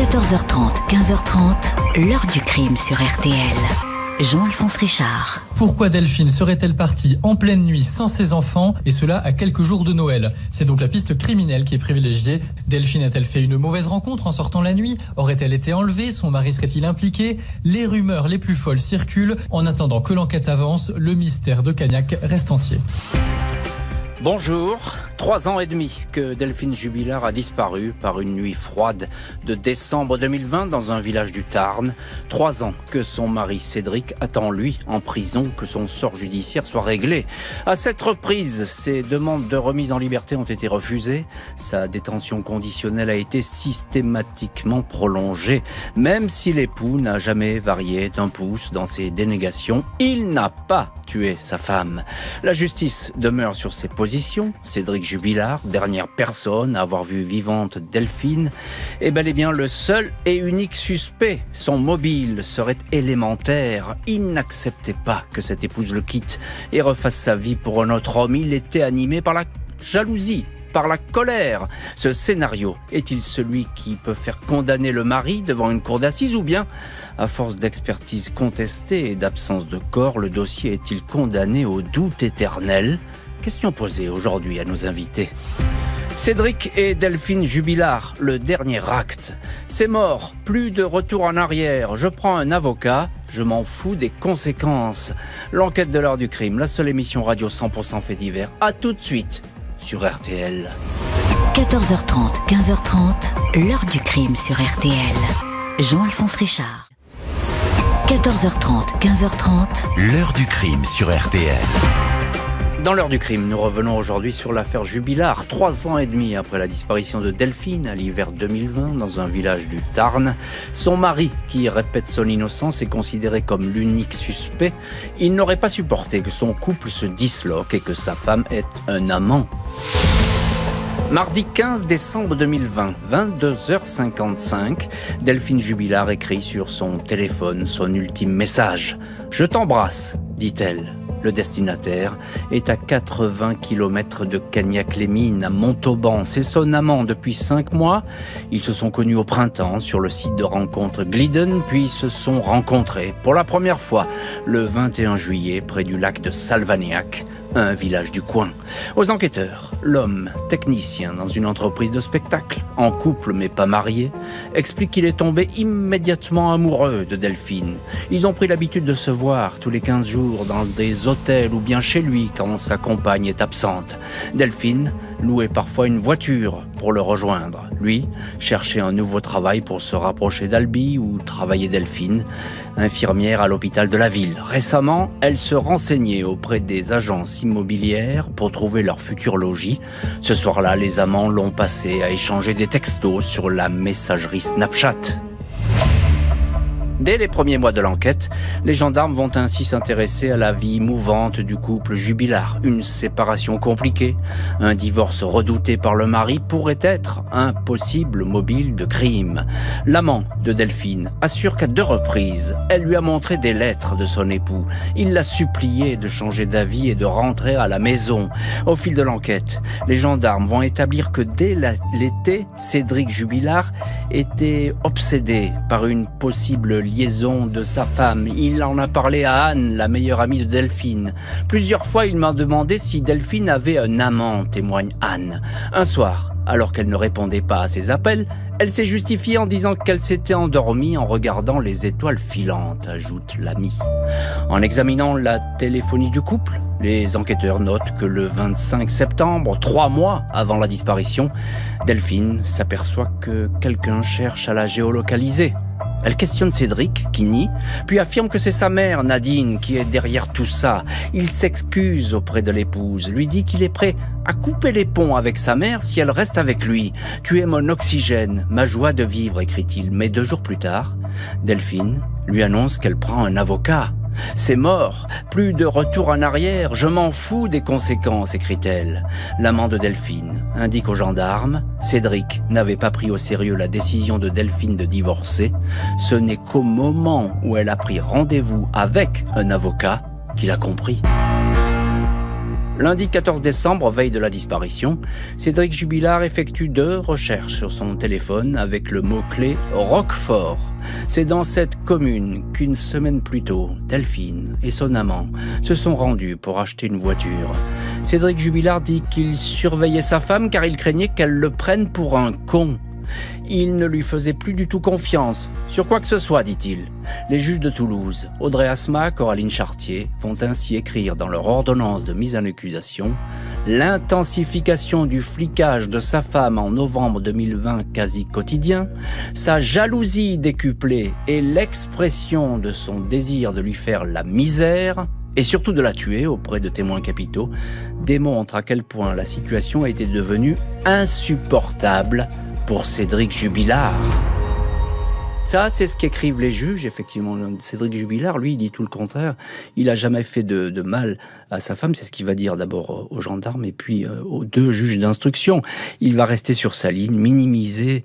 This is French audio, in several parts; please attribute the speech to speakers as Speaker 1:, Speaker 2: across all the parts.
Speaker 1: 14h30, 15h30, l'heure du crime sur RTL. Jean-Alphonse Richard.
Speaker 2: Pourquoi Delphine serait-elle partie en pleine nuit sans ses enfants, et cela à quelques jours de Noël? C'est donc la piste criminelle qui est privilégiée. Delphine a-t-elle fait une mauvaise rencontre en sortant la nuit? Aurait-elle été enlevée? Son mari serait-il impliqué? Les rumeurs les plus folles circulent. En attendant que l'enquête avance, le mystère de Cagnac reste entier.
Speaker 3: Bonjour, 3 ans et demi que Delphine Jubilard a disparu par une nuit froide de décembre 2020 dans un village du Tarn. 3 ans que son mari Cédric attend lui en prison que son sort judiciaire soit réglé. À cette reprise, ses demandes de remise en liberté ont été refusées. Sa détention conditionnelle a été systématiquement prolongée. Même si l'époux n'a jamais varié d'un pouce dans ses dénégations, il n'a pas tué sa femme. La justice demeure sur ses positions. Cédric Jubilard, dernière personne à avoir vu vivante Delphine, est bel et bien le seul et unique suspect. Son mobile serait élémentaire. Il n'acceptait pas que cette épouse le quitte et refasse sa vie pour un autre homme. Il était animé par la jalousie, par la colère. Ce scénario est-il celui qui peut faire condamner le mari devant une cour d'assises, ou bien, à force d'expertise contestée et d'absence de corps, le dossier est-il condamné au doute éternel? Question posée aujourd'hui à nos invités. Cédric et Delphine Jubilard, le dernier acte. C'est mort, plus de retour en arrière. Je prends un avocat, je m'en fous des conséquences. L'enquête de l'heure du crime, la seule émission radio 100% fait divers. À tout de suite sur RTL.
Speaker 1: 14h30, 15h30, l'heure du crime sur RTL. Jean-Alphonse Richard. 14h30, 15h30,
Speaker 4: l'heure du crime sur RTL.
Speaker 3: Dans l'heure du crime, nous revenons aujourd'hui sur l'affaire Jubilard. 3 ans et demi après la disparition de Delphine à l'hiver 2020 dans un village du Tarn. Son mari, qui répète son innocence, est considéré comme l'unique suspect. Il n'aurait pas supporté que son couple se disloque et que sa femme ait un amant. Mardi 15 décembre 2020, 22h55, Delphine Jubilard écrit sur son téléphone son ultime message. « Je t'embrasse », dit-elle. Le destinataire est à 80 km de Cagnac-les-Mines, à Montauban. C'est son amant depuis 5 mois. Ils se sont connus au printemps sur le site de rencontre Glidden, puis se sont rencontrés pour la première fois le 21 juillet près du lac de Salvanéac, un village du coin. Aux enquêteurs, l'homme, technicien dans une entreprise de spectacle, en couple mais pas marié, explique qu'il est tombé immédiatement amoureux de Delphine. Ils ont pris l'habitude de se voir tous les 15 jours dans des hôtels ou bien chez lui quand sa compagne est absente. Delphine louait parfois une voiture pour le rejoindre. Lui cherchait un nouveau travail pour se rapprocher d'Albi où travaillait Delphine, infirmière à l'hôpital de la ville. Récemment, elle se renseignait auprès des agences immobilières pour trouver leur futur logis. Ce soir-là, les amants l'ont passé à échanger des textos sur la messagerie Snapchat. Dès les premiers mois de l'enquête, les gendarmes vont ainsi s'intéresser à la vie mouvante du couple Jubilard. Une séparation compliquée, un divorce redouté par le mari pourrait être un possible mobile de crime. L'amant de Delphine assure qu'à 2 reprises, elle lui a montré des lettres de son époux. Il l'a supplié de changer d'avis et de rentrer à la maison. Au fil de l'enquête, les gendarmes vont établir que dès l'été, Cédric Jubilard était obsédé par une possible liaison de sa femme. Il en a parlé à Anne, la meilleure amie de Delphine. Plusieurs fois, il m'a demandé si Delphine avait un amant, témoigne Anne. Un soir, alors qu'elle ne répondait pas à ses appels, elle s'est justifiée en disant qu'elle s'était endormie en regardant les étoiles filantes, ajoute l'amie. En examinant la téléphonie du couple, les enquêteurs notent que le 25 septembre, 3 mois avant la disparition, Delphine s'aperçoit que quelqu'un cherche à la géolocaliser. Elle questionne Cédric, qui nie, puis affirme que c'est sa mère, Nadine, qui est derrière tout ça. Il s'excuse auprès de l'épouse, lui dit qu'il est prêt à couper les ponts avec sa mère si elle reste avec lui. « Tu es mon oxygène, ma joie de vivre », écrit-il. Mais 2 jours plus tard, Delphine lui annonce qu'elle prend un avocat. « C'est mort, plus de retour en arrière, je m'en fous des conséquences », écrit-elle. L'amant de Delphine indique aux gendarmes, Cédric n'avait pas pris au sérieux la décision de Delphine de divorcer. Ce n'est qu'au moment où elle a pris rendez-vous avec un avocat qu'il a compris. Lundi 14 décembre, veille de la disparition, Cédric Jubilard effectue 2 recherches sur son téléphone avec le mot-clé « Roquefort ». C'est dans cette commune qu'une semaine plus tôt, Delphine et son amant se sont rendus pour acheter une voiture. Cédric Jubilard dit qu'il surveillait sa femme car il craignait qu'elle le prenne pour un con. Il ne lui faisait plus du tout confiance, sur quoi que ce soit, dit-il. Les juges de Toulouse, Audrey Asma, Coraline Chartier, vont ainsi écrire dans leur ordonnance de mise en accusation l'intensification du flicage de sa femme en novembre 2020 quasi quotidien, sa jalousie décuplée et l'expression de son désir de lui faire la misère, et surtout de la tuer auprès de témoins capitaux, démontrent à quel point la situation a été devenue insupportable pour Cédric Jubilard. Ça, c'est ce qu'écrivent les juges, effectivement. Cédric Jubilard, lui, il dit tout le contraire. Il n'a jamais fait de mal à sa femme. C'est ce qu'il va dire d'abord aux gendarmes et puis aux 2 juges d'instruction. Il va rester sur sa ligne, minimiser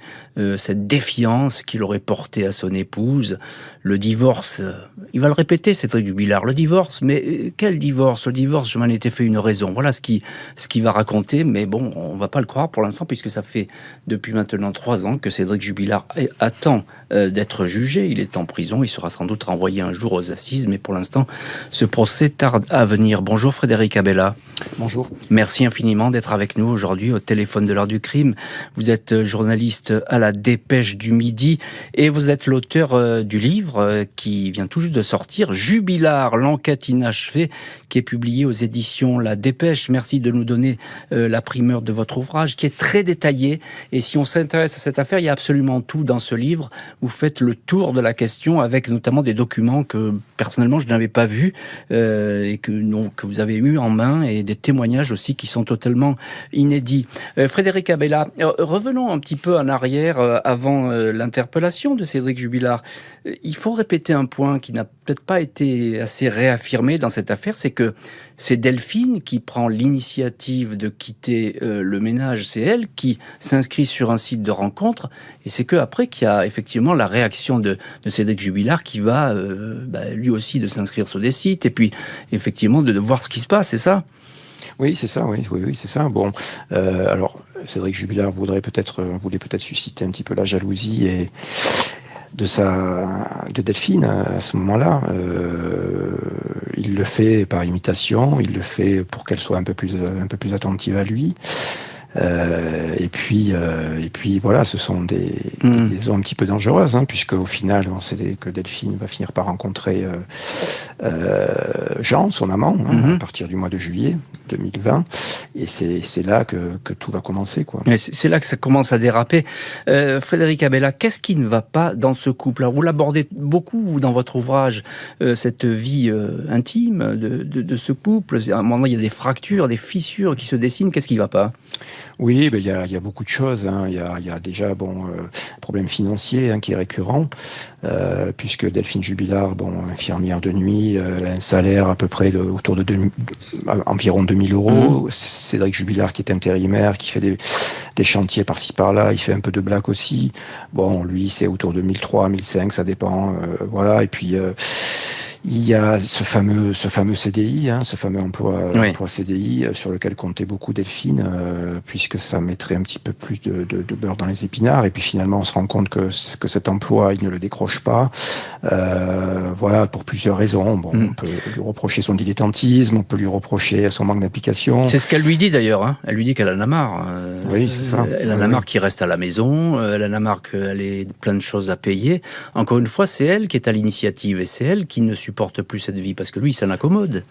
Speaker 3: cette défiance qu'il aurait portée à son épouse. Le divorce, il va le répéter, Cédric Jubilard, le divorce. Mais quel divorce ? Le divorce, je m'en étais fait une raison. Voilà ce qu'il va raconter. Mais bon, on ne va pas le croire pour l'instant, puisque ça fait depuis maintenant 3 ans que Cédric Jubilard attend d'être jugé. Il est en prison, il sera sans doute renvoyé un jour aux assises, mais pour l'instant, ce procès tarde à venir. Bonjour Frédéric Abella.
Speaker 4: Bonjour.
Speaker 3: Merci infiniment d'être avec nous aujourd'hui au téléphone de l'heure du crime. Vous êtes journaliste à la Dépêche du Midi et vous êtes l'auteur du livre qui vient tout juste de sortir, Jubilard, l'enquête inachevée, qui est publié aux éditions La Dépêche. Merci de nous donner la primeur de votre ouvrage qui est très détaillé. Et si on s'intéresse à cette affaire, il y a absolument tout dans ce livre. Vous faites le tour de la question avec notamment des documents que personnellement je n'avais pas vus et que vous avez eu en main et des témoignages aussi qui sont totalement inédits. Frédéric Abella, revenons un petit peu en arrière avant l'interpellation de Cédric Jubilard. Il faut répéter un point qui n'a peut-être pas été assez réaffirmé dans cette affaire, c'est que c'est Delphine qui prend l'initiative de quitter le ménage, c'est elle qui s'inscrit sur un site de rencontre, et c'est qu'après qu'il y a effectivement la réaction de Cédric Jubilard qui va lui aussi de s'inscrire sur des sites, et puis effectivement de voir ce qui se passe, c'est ça ?
Speaker 4: Oui, c'est ça, oui, c'est ça. Bon, alors, Cédric Jubilard voulait peut-être susciter un petit peu la jalousie et de Delphine à ce moment-là. Il le fait par imitation, il le fait pour qu'elle soit un peu plus attentive à lui. Et puis voilà, ce sont des liaisons un petit peu dangereuses, puisque au final, on sait que Delphine va finir par rencontrer Jean, son amant, à partir du mois de juillet 2020, et c'est là que tout va commencer, quoi.
Speaker 3: C'est là que ça commence à déraper. Frédéric Abella, qu'est-ce qui ne va pas dans ce couple ? Alors, vous l'abordez beaucoup dans votre ouvrage, cette vie intime de ce couple. À un moment donné, il y a des fractures, des fissures qui se dessinent. Qu'est-ce qui ne va pas ?
Speaker 4: Oui, il y a beaucoup de choses. Il y a déjà problème financier qui est récurrent, puisque Delphine Jubilard, infirmière de nuit, elle a un salaire à peu près autour de environ 2000 €. Cédric Jubilard qui est intérimaire, qui fait des chantiers par-ci par-là, il fait un peu de blague aussi. Bon, lui, c'est autour de 1003, 1005, ça dépend. Voilà, et puis il y a ce fameux CDI, ce fameux emploi CDI sur lequel comptait beaucoup Delphine, puisque ça mettrait un petit peu plus de beurre dans les épinards. Et puis finalement, on se rend compte que cet emploi, il ne le décroche pas. Voilà, pour plusieurs raisons. Bon, on peut lui reprocher son dilettantisme, on peut lui reprocher son manque d'implication.
Speaker 3: C'est ce qu'elle lui dit d'ailleurs. Elle lui dit qu'elle en a marre.
Speaker 4: Oui, c'est ça.
Speaker 3: Elle en a marre qu'il reste à la maison. Elle en a marre qu'elle ait plein de choses à payer. Encore une fois, c'est elle qui est à l'initiative et c'est elle qui ne supporte plus cette vie, parce que lui, il s'en accommode.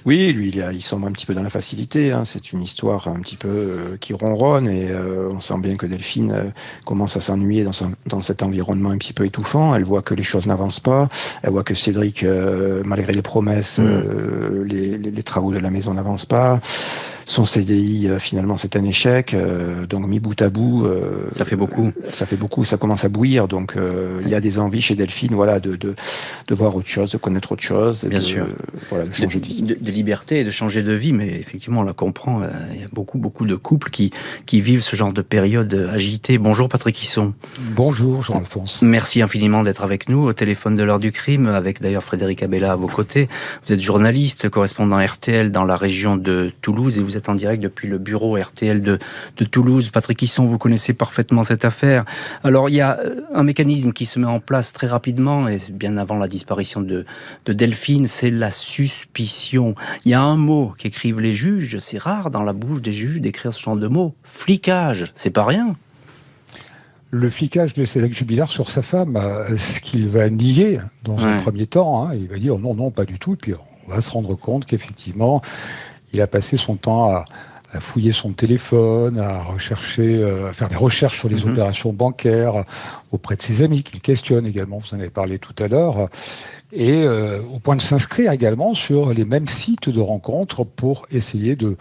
Speaker 4: Oui, lui, il sombre un petit peu dans la facilité. C'est une histoire un petit peu qui ronronne, et on sent bien que Delphine commence à s'ennuyer dans cet environnement un petit peu étouffant. Elle voit que les choses n'avancent pas. Elle voit que Cédric, malgré les promesses, les travaux de la maison n'avancent pas. Son CDI, finalement, c'est un échec. Donc, mis bout à bout...
Speaker 3: ça fait beaucoup.
Speaker 4: Ça fait beaucoup, ça commence à bouillir. Donc, il y a des envies chez Delphine, voilà, de voir autre chose, de connaître autre chose.
Speaker 3: Bien sûr.
Speaker 4: Voilà, de changer de vie.
Speaker 3: De liberté et de changer de vie. Mais effectivement, on la comprend. Il y a beaucoup de couples qui vivent ce genre de période agitée. Bonjour, Patrick Hisson.
Speaker 5: Bonjour, Jean-Alphonse.
Speaker 3: Merci infiniment d'être avec nous au téléphone. téléphone de l'heure du crime, avec d'ailleurs Frédéric Abella à vos côtés. Vous êtes journaliste, correspondant RTL dans la région de Toulouse, et vous êtes en direct depuis le bureau RTL de Toulouse. Patrick Hisson, vous connaissez parfaitement cette affaire. Alors, il y a un mécanisme qui se met en place très rapidement, et bien avant la disparition de Delphine, c'est la suspicion. Il y a un mot qu'écrivent les juges, c'est rare dans la bouche des juges d'écrire ce genre de mots. Flicage, c'est pas rien.
Speaker 5: Le flicage de Cédric Jubilard sur sa femme, ce qu'il va nier dans un premier temps, il va dire non, pas du tout, et puis on va se rendre compte qu'effectivement, il a passé son temps à fouiller son téléphone, à rechercher, à faire des recherches sur les opérations bancaires auprès de ses amis, qu'il questionne également, vous en avez parlé tout à l'heure, et au point de s'inscrire également sur les mêmes sites de rencontres pour essayer de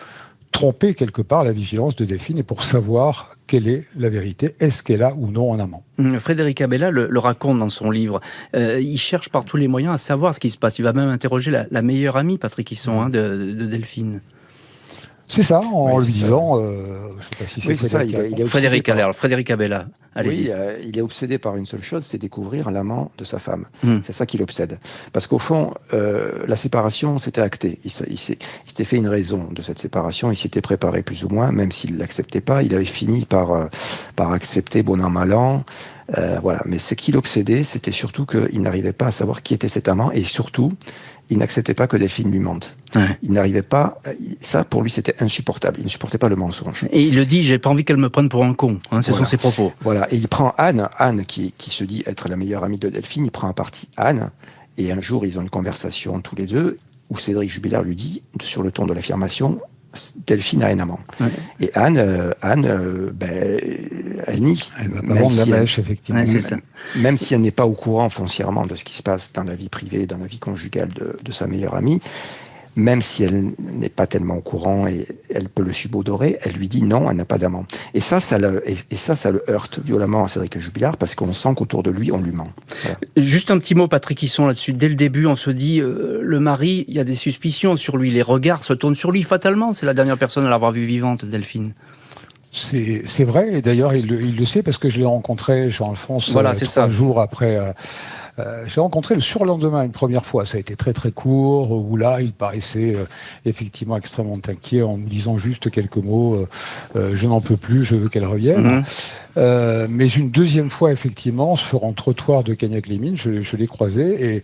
Speaker 5: tromper quelque part la vigilance de Delphine et pour savoir quelle est la vérité, est-ce qu'elle a ou non un amant.
Speaker 3: Frédéric Abella le raconte dans son livre. Il cherche par tous les moyens à savoir ce qui se passe. Il va même interroger la meilleure amie, Patrick Hisson, de Delphine.
Speaker 5: C'est ça, en lui disant, je ne sais pas si c'est
Speaker 4: ça.
Speaker 3: Frédéric Abella. Allez-y.
Speaker 4: Oui, il est obsédé par une seule chose, c'est découvrir l'amant de sa femme. C'est ça qui l'obsède. Parce qu'au fond, la séparation, c'était acté. Il s'était fait une raison de cette séparation, il s'était préparé plus ou moins, même s'il ne l'acceptait pas, il avait fini par accepter bon an, mal an. Voilà. Mais ce qui l'obsédait, c'était surtout qu'il n'arrivait pas à savoir qui était cet amant, et surtout, il n'acceptait pas que Delphine lui mente. Il n'arrivait pas... Ça, pour lui, c'était insupportable. Il ne supportait pas le mensonge.
Speaker 3: Et il le dit, j'ai pas envie qu'elle me prenne pour un con. Ce sont ses propos.
Speaker 4: Voilà. Et il prend Anne qui se dit être la meilleure amie de Delphine, il prend à partie Anne, et un jour, ils ont une conversation tous les deux, où Cédric Jubilard lui dit, sur le ton de l'affirmation, Delphine a un amant. Et Anne, elle nie.
Speaker 5: Elle va pas vendre la mèche, effectivement.
Speaker 3: C'est ça.
Speaker 4: Même si elle n'est pas au courant foncièrement de ce qui se passe dans la vie privée, dans la vie conjugale de sa meilleure amie, même si elle n'est pas tellement au courant et elle peut le subodorer, elle lui dit non, elle n'a pas d'amant. Et ça le heurte violemment à Cédric Jubilard parce qu'on sent qu'autour de lui, on lui ment. Voilà.
Speaker 3: Juste un petit mot, Patrick Hisson, là-dessus. Dès le début, on se dit, le mari, il y a des suspicions sur lui, les regards se tournent sur lui fatalement. C'est la dernière personne à l'avoir vue vivante, Delphine.
Speaker 5: C'est vrai, et d'ailleurs il le sait parce que je l'ai rencontré, Jean-Alphonse, 3 jours après. Je l'ai rencontré le surlendemain une première fois, ça a été très très court, où là il paraissait effectivement extrêmement inquiet en nous disant juste quelques mots, je n'en peux plus, je veux qu'elle revienne. Mais une deuxième fois effectivement, sur un trottoir de Cagnac-les-Mines, je l'ai croisé et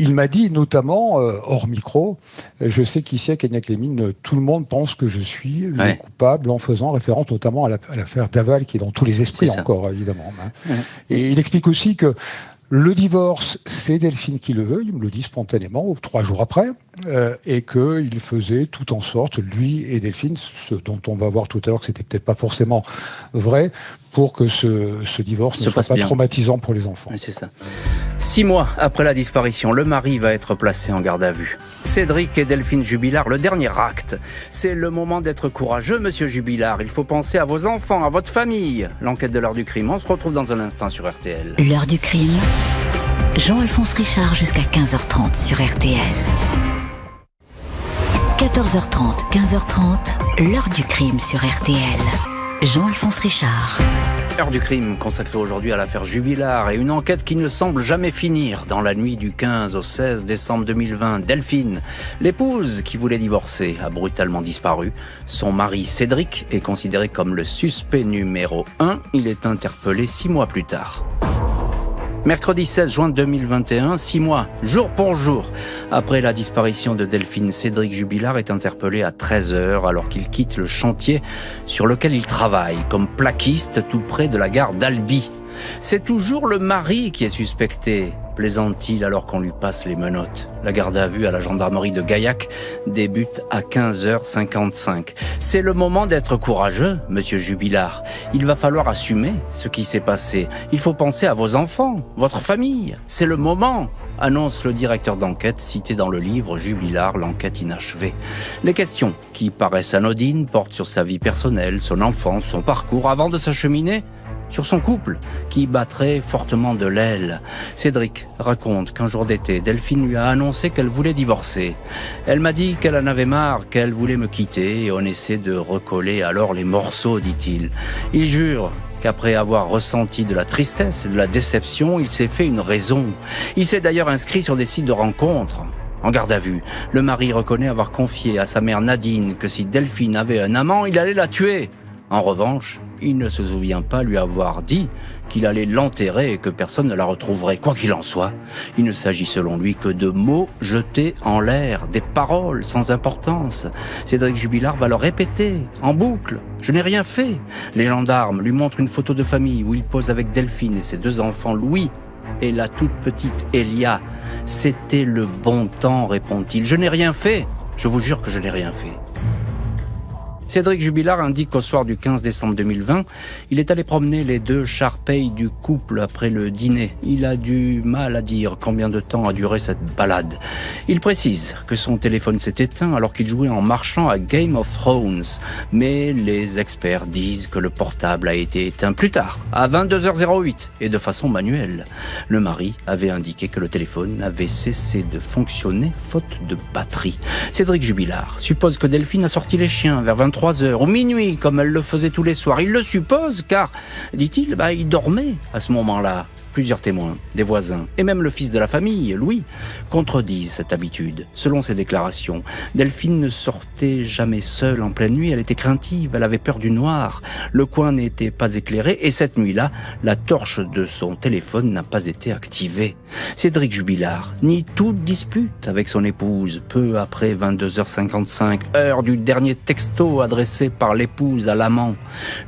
Speaker 5: il m'a dit notamment, hors micro, je sais qu'ici à Cagnac-les-Mines, tout le monde pense que je suis le coupable, en faisant référence notamment à l'affaire Daval, qui est dans tous les esprits encore, évidemment. Et il explique aussi que le divorce, c'est Delphine qui le veut, il me le dit spontanément, 3 jours après, et qu'il faisait tout en sorte, lui et Delphine, ce dont on va voir tout à l'heure que c'était peut-être pas forcément vrai, pour que ce divorce ne soit pas traumatisant pour les enfants.
Speaker 3: Oui, c'est ça. 6 mois après la disparition, le mari va être placé en garde à vue. Cédric et Delphine Jubilard, le dernier acte. C'est le moment d'être courageux, monsieur Jubilard. Il faut penser à vos enfants, à votre famille. L'enquête de l'heure du crime, on se retrouve dans un instant sur RTL.
Speaker 1: L'heure du crime, Jean-Alphonse Richard jusqu'à 15h30 sur RTL. 14h30, 15h30, l'heure du crime sur RTL. Jean-Alphonse Richard.
Speaker 3: L'heure du crime consacrée aujourd'hui à l'affaire Jubilard et une enquête qui ne semble jamais finir. Dans la nuit du 15 au 16 décembre 2020, Delphine, l'épouse qui voulait divorcer, a brutalement disparu. Son mari Cédric est considéré comme le suspect numéro 1. Il est interpellé 6 mois plus tard. Mercredi 16 juin 2021, 6 mois, jour pour jour, après la disparition de Delphine, Cédric Jubilard est interpellé à 13h alors qu'il quitte le chantier sur lequel il travaille comme plaquiste tout près de la gare d'Albi. C'est toujours le mari qui est suspecté, plaisante-t-il alors qu'on lui passe les menottes. La garde à vue à la gendarmerie de Gaillac débute à 15h55. C'est le moment d'être courageux, monsieur Jubilard. Il va falloir assumer ce qui s'est passé. Il faut penser à vos enfants, votre famille. C'est le moment, annonce le directeur d'enquête cité dans le livre Jubilard, l'enquête inachevée. Les questions qui paraissent anodines portent sur sa vie personnelle, son enfance, son parcours avant de s'acheminer sur son couple, qui battrait fortement de l'aile. Cédric raconte qu'un jour d'été, Delphine lui a annoncé qu'elle voulait divorcer. Elle m'a dit qu'elle en avait marre, qu'elle voulait me quitter, et on essaie de recoller alors les morceaux, dit-il. Il jure qu'après avoir ressenti de la tristesse et de la déception, il s'est fait une raison. Il s'est d'ailleurs inscrit sur des sites de rencontres. En garde à vue, le mari reconnaît avoir confié à sa mère Nadine que si Delphine avait un amant, il allait la tuer. En revanche, il ne se souvient pas lui avoir dit qu'il allait l'enterrer et que personne ne la retrouverait. Quoi qu'il en soit, il ne s'agit selon lui que de mots jetés en l'air, des paroles sans importance. Cédric Jubilard va le répéter en boucle. « Je n'ai rien fait ». Les gendarmes lui montrent une photo de famille où il pose avec Delphine et ses 2 enfants, Louis et la toute petite Elia. « C'était le bon temps », répond-il. « Je n'ai rien fait. Je vous jure que je n'ai rien fait ». Cédric Jubilard indique qu'au soir du 15 décembre 2020, il est allé promener les 2 charpeilles du couple après le dîner. Il a du mal à dire combien de temps a duré cette balade. Il précise que son téléphone s'est éteint alors qu'il jouait en marchant à Game of Thrones. Mais les experts disent que le portable a été éteint plus tard, à 22h08, et de façon manuelle. Le mari avait indiqué que le téléphone avait cessé de fonctionner faute de batterie. Cédric Jubilard suppose que Delphine a sorti les chiens vers 23h ou minuit, comme elle le faisait tous les soirs. Il le suppose car, dit-il, il dormait à ce moment-là. Plusieurs témoins, des voisins et même le fils de la famille, Louis, contredisent cette habitude. Selon ses déclarations, Delphine ne sortait jamais seule en pleine nuit. Elle était craintive, elle avait peur du noir. Le coin n'était pas éclairé et cette nuit-là, la torche de son téléphone n'a pas été activée. Cédric Jubilard nie toute dispute avec son épouse. Peu après 22h55, heure du dernier texto adressé par l'épouse à l'amant.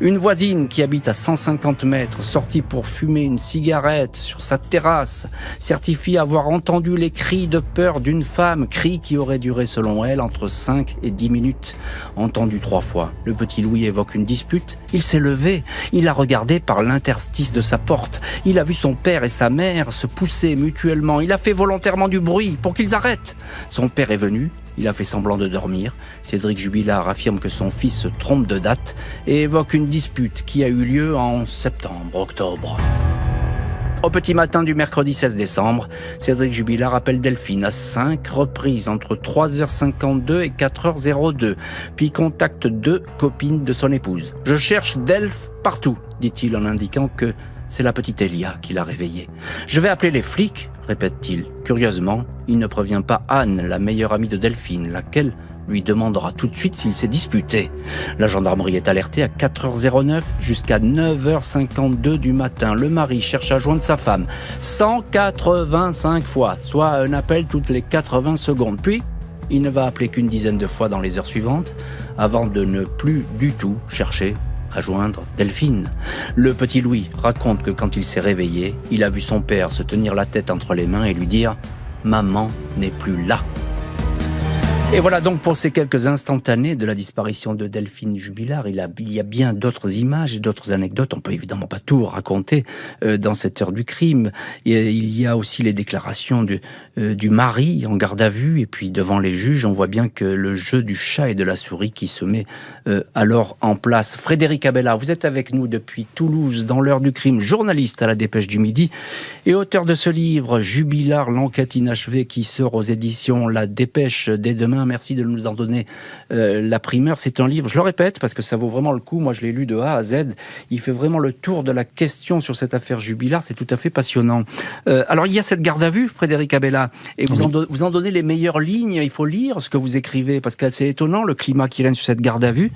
Speaker 3: Une voisine qui habite à 150 mètres, sortie pour fumer une cigarette sur sa terrasse, certifie avoir entendu les cris de peur d'une femme, cris qui auraient duré selon elle entre 5 et 10 minutes. Entendu 3 fois, le petit Louis évoque une dispute. Il s'est levé, il a regardé par l'interstice de sa porte. Il a vu son père et sa mère se pousser mutuellement. Il a fait volontairement du bruit pour qu'ils arrêtent. Son père est venu. Il a fait semblant de dormir. Cédric Jubilard affirme que son fils se trompe de date et évoque une dispute qui a eu lieu en septembre-octobre. Au petit matin du mercredi 16 décembre, Cédric Jubilard appelle Delphine à 5 reprises entre 3h52 et 4h02, puis contacte 2 copines de son épouse. « Je cherche Delph partout », dit-il en indiquant que c'est la petite Elia qui l'a réveillée. « Je vais appeler les flics », répète-t-il. Curieusement, il ne prévient pas Anne, la meilleure amie de Delphine, laquelle lui demandera tout de suite s'il s'est disputé. La gendarmerie est alertée à 4h09 jusqu'à 9h52 du matin. Le mari cherche à joindre sa femme 185 fois, soit un appel toutes les 80 secondes. Puis, il ne va appeler qu'une dizaine de fois dans les heures suivantes, avant de ne plus du tout chercher à joindre Delphine. Le petit Louis raconte que quand il s'est réveillé, il a vu son père se tenir la tête entre les mains et lui dire « Maman n'est plus là ». Et voilà donc pour ces quelques instantanés de la disparition de Delphine Jubilard. Il y a bien d'autres images et d'autres anecdotes. On peut évidemment pas tout raconter dans cette heure du crime. Et il y a aussi les déclarations du mari en garde à vue. Et puis devant les juges, on voit bien que le jeu du chat et de la souris qui se met alors en place. Frédéric Abella, vous êtes avec nous depuis Toulouse dans l'heure du crime, journaliste à la Dépêche du Midi et auteur de ce livre Jubilard, l'enquête inachevée, qui sort aux éditions La Dépêche dès demain. Merci de nous en donner la primeur. C'est un livre, je le répète, parce que ça vaut vraiment le coup. Moi, je l'ai lu de A à Z. Il fait vraiment le tour de la question sur cette affaire Jubilard. C'est tout à fait passionnant. Alors, il y a cette garde à vue, Frédéric Abella, et vous en donnez les meilleures lignes. Il faut lire ce que vous écrivez, parce que c'est étonnant, le climat qui règne sur cette garde à vue.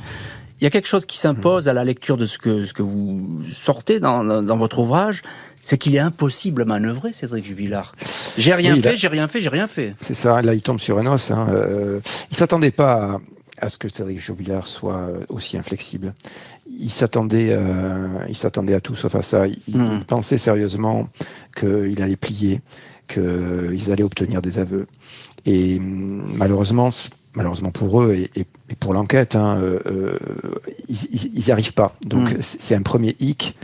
Speaker 3: Il y a quelque chose qui s'impose à la lecture de ce que vous sortez dans votre ouvrage. C'est qu'il est impossible à manœuvrer, Cédric Jubilard. J'ai rien fait.
Speaker 4: C'est ça, là il tombe sur un os. Il s'attendait pas à ce que Cédric Jubilard soit aussi inflexible. Il s'attendait à tout sauf à ça. Il pensait sérieusement qu'il allait plier, qu'ils allaient obtenir des aveux. Et malheureusement pour eux et pour l'enquête, ils n'y arrivent pas. Donc c'est un premier hic.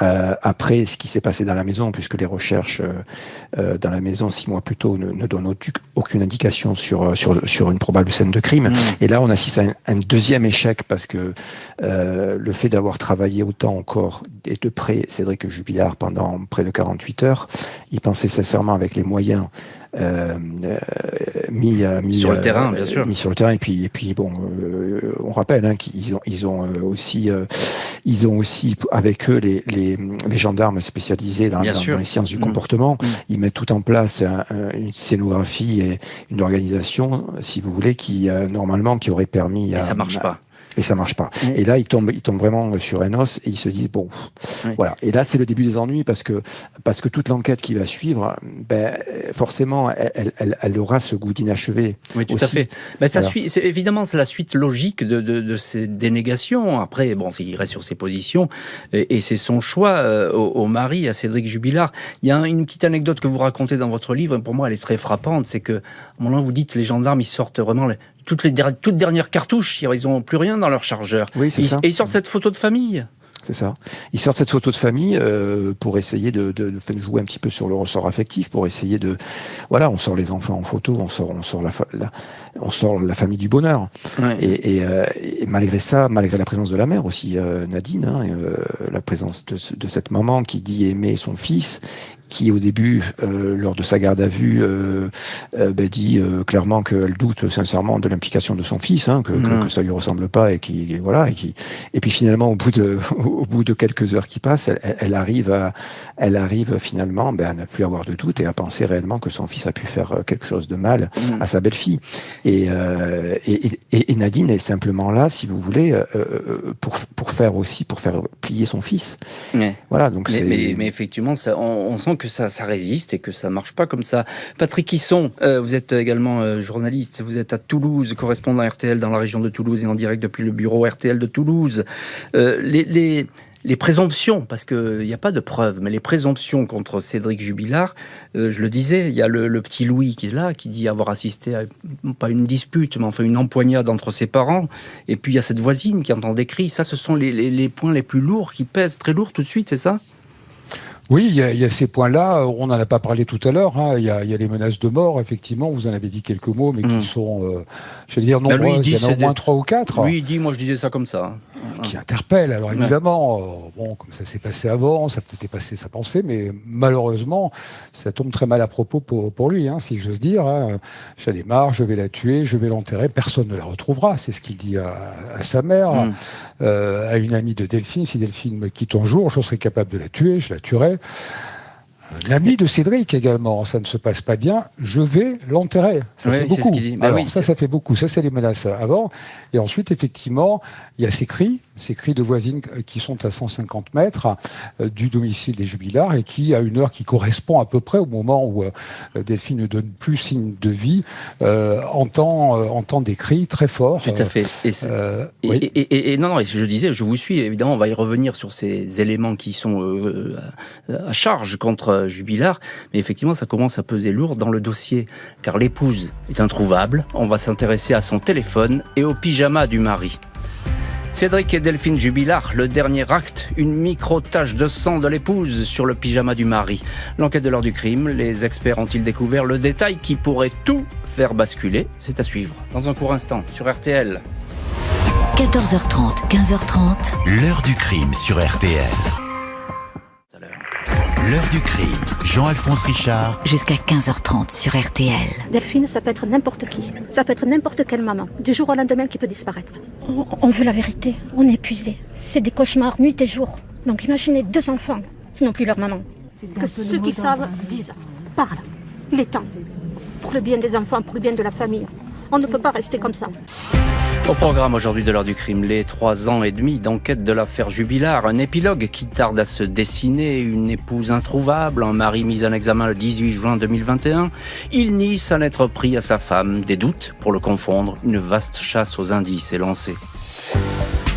Speaker 4: Après ce qui s'est passé dans la maison, puisque les recherches dans la maison 6 mois plus tôt ne donnent aucune indication sur une probable scène de crime. Et là, on assiste à un deuxième échec, parce que le fait d'avoir travaillé autant encore et de près Cédric Jubilard pendant près de 48 heures, il pensait sincèrement, avec les moyens mis
Speaker 3: sur le terrain, bien sûr.
Speaker 4: Mis sur le terrain. Et puis bon, on rappelle qu'ils ont aussi avec eux les gendarmes spécialisés dans les sciences du comportement. Ils mettent tout en place une scénographie et une organisation, si vous voulez, qui normalement qui aurait permis.
Speaker 3: Et ça marche pas.
Speaker 4: Et ça marche pas. Et là, ils tombent vraiment sur un os et ils se disent bon, voilà. Et là, c'est le début des ennuis parce que toute l'enquête qui va suivre, forcément, elle aura ce goût d'inachevé.
Speaker 3: Oui, tout à fait. Ça suit. Évidemment, c'est la suite logique de ces dénégations. Après, bon, il reste sur ses positions et c'est son choix au mari, à Cédric Jubilard. Il y a une petite anecdote que vous racontez dans votre livre. Et pour moi, elle est très frappante. C'est que, à un moment, vous dites les gendarmes, ils sortent vraiment toutes dernières cartouches, ils n'ont plus rien dans leur chargeur.
Speaker 4: Oui, c'est ça.
Speaker 3: Et ils sortent cette photo de famille.
Speaker 4: C'est ça. Ils sortent cette photo de famille pour essayer de jouer un petit peu sur le ressort affectif, pour essayer de... Voilà, on sort les enfants en photo, on sort la famille du bonheur. Ouais. Et malgré ça, malgré la présence de la mère aussi, Nadine, la présence de cette maman qui dit aimer son fils, qui au début, lors de sa garde à vue, dit clairement qu'elle doute sincèrement de l'implication de son fils, que ça lui ressemble pas et puis finalement au bout de quelques heures qui passent, elle arrive finalement à ne plus avoir de doute et à penser réellement que son fils a pu faire quelque chose de mal à sa belle-fille. Et Nadine est simplement là, si vous voulez, pour faire plier son fils.
Speaker 3: Ouais.
Speaker 4: Voilà, donc
Speaker 3: mais effectivement, on sent que ça résiste et que ça marche pas comme ça. Patrick Hisson, vous êtes également journaliste, vous êtes à Toulouse, correspondant RTL dans la région de Toulouse et en direct depuis le bureau RTL de Toulouse. Les présomptions, parce qu'il n'y a pas de preuves, mais les présomptions contre Cédric Jubilard, je le disais, il y a le petit Louis qui est là, qui dit avoir assisté à, pas une dispute, mais enfin une empoignade entre ses parents, et puis il y a cette voisine qui entend des cris. Ça, ce sont les points les plus lourds, qui pèsent très lourd tout de suite, c'est ça ?
Speaker 5: Oui, il y a ces points-là. On n'en a pas parlé tout à l'heure. Il y a les menaces de mort, effectivement. Vous en avez dit quelques mots, mais qui sont, je vais dire, nombreuses. Il y en a au moins 3 ou 4.
Speaker 3: Lui, il dit, moi je disais ça comme ça.
Speaker 5: Qui interpelle. Alors évidemment, comme ça s'est passé avant, ça peut dépasser sa pensée, mais malheureusement, ça tombe très mal à propos pour lui, si j'ose dire. J'en ai marre, je vais la tuer, je vais l'enterrer, personne ne la retrouvera. C'est ce qu'il dit à sa mère, à une amie de Delphine. Si Delphine me quitte un jour, je serai capable de la tuer, je la tuerai. Un ami de Cédric également, ça ne se passe pas bien, je vais l'enterrer. Ça fait beaucoup. Ça fait beaucoup. Ça, c'est les menaces avant. Et ensuite, effectivement, il y a ces cris de voisines qui sont à 150 mètres du domicile des Jubilards et qui, à une heure qui correspond à peu près au moment où Delphine ne donne plus signe de vie, entend des cris très forts.
Speaker 3: Tout à fait. Et non, je disais, je vous suis, évidemment, on va y revenir sur ces éléments qui sont à charge contre Jubilard, mais effectivement, ça commence à peser lourd dans le dossier, car l'épouse est introuvable. On va s'intéresser à son téléphone et au pyjama du mari. Cédric et Delphine Jubilard, le dernier acte, une micro-tache de sang de l'épouse sur le pyjama du mari. L'enquête de l'heure du crime, les experts ont-ils découvert le détail qui pourrait tout faire basculer ? C'est à suivre dans un court instant sur RTL.
Speaker 1: 14h30, 15h30.
Speaker 6: L'heure du crime sur RTL. L'heure du crime, Jean-Alphonse Richard.
Speaker 1: Jusqu'à 15h30 sur RTL.
Speaker 7: Delphine, ça peut être n'importe qui. Ça peut être n'importe quelle maman. Du jour au lendemain qui peut disparaître.
Speaker 8: On veut la vérité. On est épuisé. C'est des cauchemars nuit et jour. Donc imaginez 2 enfants qui n'ont plus leur maman.
Speaker 7: Que ceux qui savent disent. Parle. Il est temps. Pour le bien des enfants, pour le bien de la famille. On ne peut pas rester comme ça.
Speaker 3: Au programme aujourd'hui de l'heure du crime, les 3 ans et demi d'enquête de l'affaire Jubilard, un épilogue qui tarde à se dessiner, une épouse introuvable, un mari mis en examen le 18 juin 2021. Il nie s'en être pris à sa femme, des doutes pour le confondre, une vaste chasse aux indices est lancée.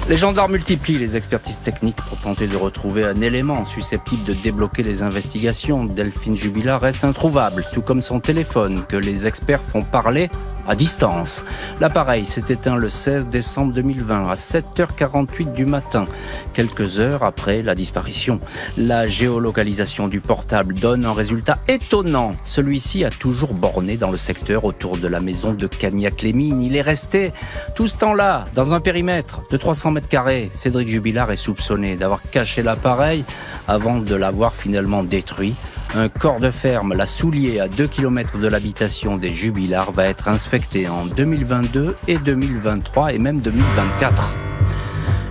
Speaker 3: Les gendarmes multiplient les expertises techniques pour tenter de retrouver un élément susceptible de débloquer les investigations. Delphine Jubilard reste introuvable, tout comme son téléphone, que les experts font parler à distance. L'appareil s'est éteint le 16 décembre 2020 à 7h48 du matin, quelques heures après la disparition. La géolocalisation du portable donne un résultat étonnant. Celui-ci a toujours borné dans le secteur autour de la maison de Cagnac-les-Mines. Il est resté tout ce temps-là dans un périmètre de 300 mètres carrés. Cédric Jubilard est soupçonné d'avoir caché l'appareil avant de l'avoir finalement détruit Un corps de ferme, la Soulier, à 2 km de l'habitation des Jubillards, va être inspecté en 2022 et 2023 et même 2024.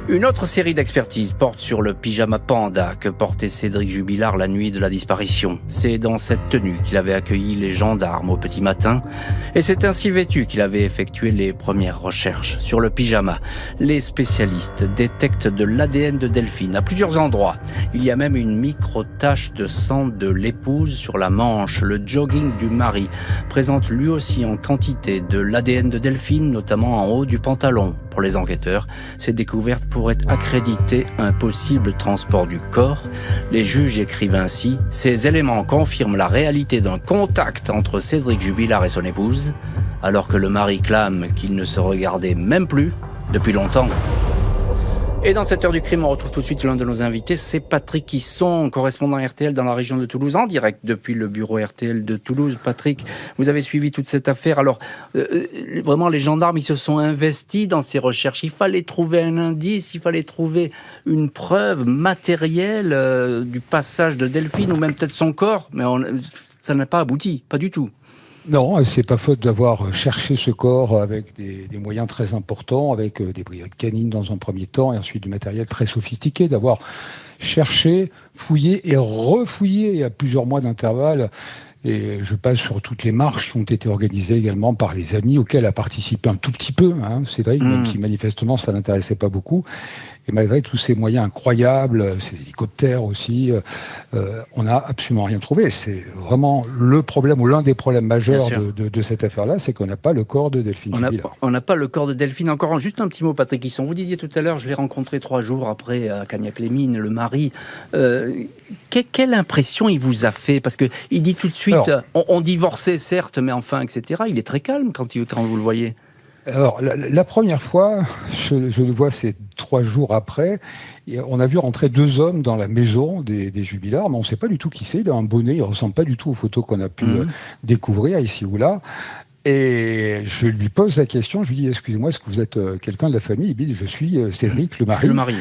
Speaker 3: Une autre série d'expertises porte sur le pyjama panda que portait Cédric Jubilard la nuit de la disparition. C'est dans cette tenue qu'il avait accueilli les gendarmes au petit matin et c'est ainsi vêtu qu'il avait effectué les premières recherches. Sur le pyjama, les spécialistes détectent de l'ADN de Delphine à plusieurs endroits. Il y a même une micro-tache de sang de l'épouse sur la manche. Le jogging du mari présente lui aussi en quantité de l'ADN de Delphine, notamment en haut du pantalon. Pour les enquêteurs, ces découvertes pourraient accréditer un possible transport du corps. Les juges écrivent ainsi « Ces éléments confirment la réalité d'un contact entre Cédric Jubilard et son épouse, alors que le mari clame qu'il ne se regardait même plus depuis longtemps. » Et dans cette heure du crime, on retrouve tout de suite l'un de nos invités, c'est Patrick Hisson, correspondant RTL dans la région de Toulouse, en direct depuis le bureau RTL de Toulouse. Patrick, vous avez suivi toute cette affaire. Alors, vraiment, les gendarmes, ils se sont investis dans ces recherches. Il fallait trouver un indice, il fallait trouver une preuve matérielle du passage de Delphine, ou même peut-être son corps, mais ça n'a pas abouti, pas du tout.
Speaker 5: Non, c'est pas faute d'avoir cherché ce corps avec des moyens très importants, avec des brigades canines dans un premier temps et ensuite du matériel très sophistiqué, d'avoir cherché, fouillé et refouillé à plusieurs mois d'intervalle. Et je passe sur toutes les marches qui ont été organisées également par les amis auxquels a participé un tout petit peu, Cédric, même si manifestement ça n'intéressait pas beaucoup. Et malgré tous ces moyens incroyables, ces hélicoptères aussi, on n'a absolument rien trouvé. C'est vraiment le problème ou l'un des problèmes majeurs de cette affaire-là, c'est qu'on n'a pas le corps de Delphine Jubilard.
Speaker 3: On n'a pas le corps de Delphine. Encore juste un petit mot, Patrick Hisson. Vous disiez tout à l'heure, je l'ai rencontré 3 jours après à Cagnac-les-Mines, le mari. Quelle impression il vous a fait? Parce qu'il dit tout de suite, on divorçait certes, mais enfin, etc. Il est très calme quand vous le voyez.
Speaker 5: Alors, la première fois, je le vois, c'est 3 jours après, et on a vu rentrer 2 hommes dans la maison des Jubillards, mais on ne sait pas du tout qui c'est. Il a un bonnet, il ne ressemble pas du tout aux photos qu'on a pu découvrir ici ou là. Et je lui pose la question, je lui dis, excusez-moi, est-ce que vous êtes quelqu'un de la famille? Il me dit, je suis Cédric, le mari.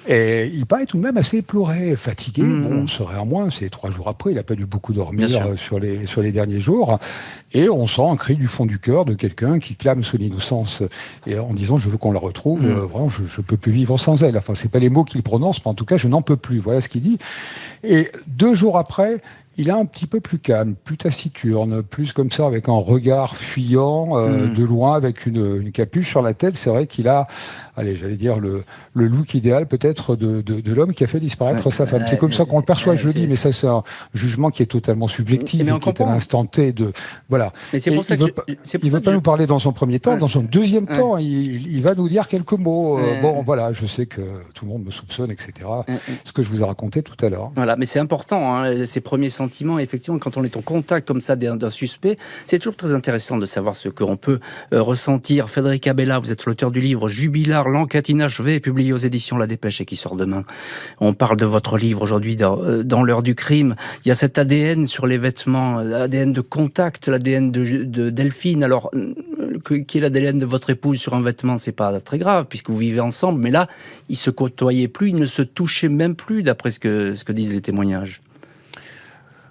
Speaker 5: Et il paraît tout de même assez éploré, fatigué. Bon, on serait en moins, c'est 3 jours après, il n'a pas dû beaucoup dormir sur les derniers jours. Et on sent un cri du fond du cœur de quelqu'un qui clame son innocence. Et en disant, je veux qu'on la retrouve, vraiment, je ne peux plus vivre sans elle. Enfin, c'est pas les mots qu'il prononce, mais en tout cas, je n'en peux plus. Voilà ce qu'il dit. Et 2 jours après, il est un petit peu plus calme, plus taciturne, plus comme ça, avec un regard fuyant, de loin, avec une capuche sur la tête. C'est vrai qu'il a, j'allais dire, le look idéal peut-être de l'homme qui a fait disparaître sa femme. C'est comme ça qu'on le perçoit, je le dis, mais ça c'est un jugement qui est totalement subjectif, et qui est à l'instant T de... Voilà. Mais c'est pour ça que il ne veut pas nous parler dans son premier temps. Dans son deuxième temps, il va nous dire quelques mots. Bon, voilà, je sais que tout le monde me soupçonne, etc. Ce que je vous ai raconté tout à l'heure.
Speaker 3: Voilà, mais c'est important, ces premiers sentiments, effectivement, quand on est en contact comme ça d'un suspect, c'est toujours très intéressant de savoir ce qu'on peut ressentir. Frédéric Abella, vous êtes l'auteur du livre Jubilard, l'enquête inachevée, publié aux éditions La Dépêche et qui sort demain. On parle de votre livre aujourd'hui dans l'heure du crime. Il y a cet ADN sur les vêtements, l'ADN de contact, l'ADN de Delphine. Alors, qui est l'ADN de votre épouse sur un vêtement, c'est pas très grave puisque vous vivez ensemble, mais là, ils se côtoyaient plus, ils ne se touchaient même plus d'après ce que disent les témoignages.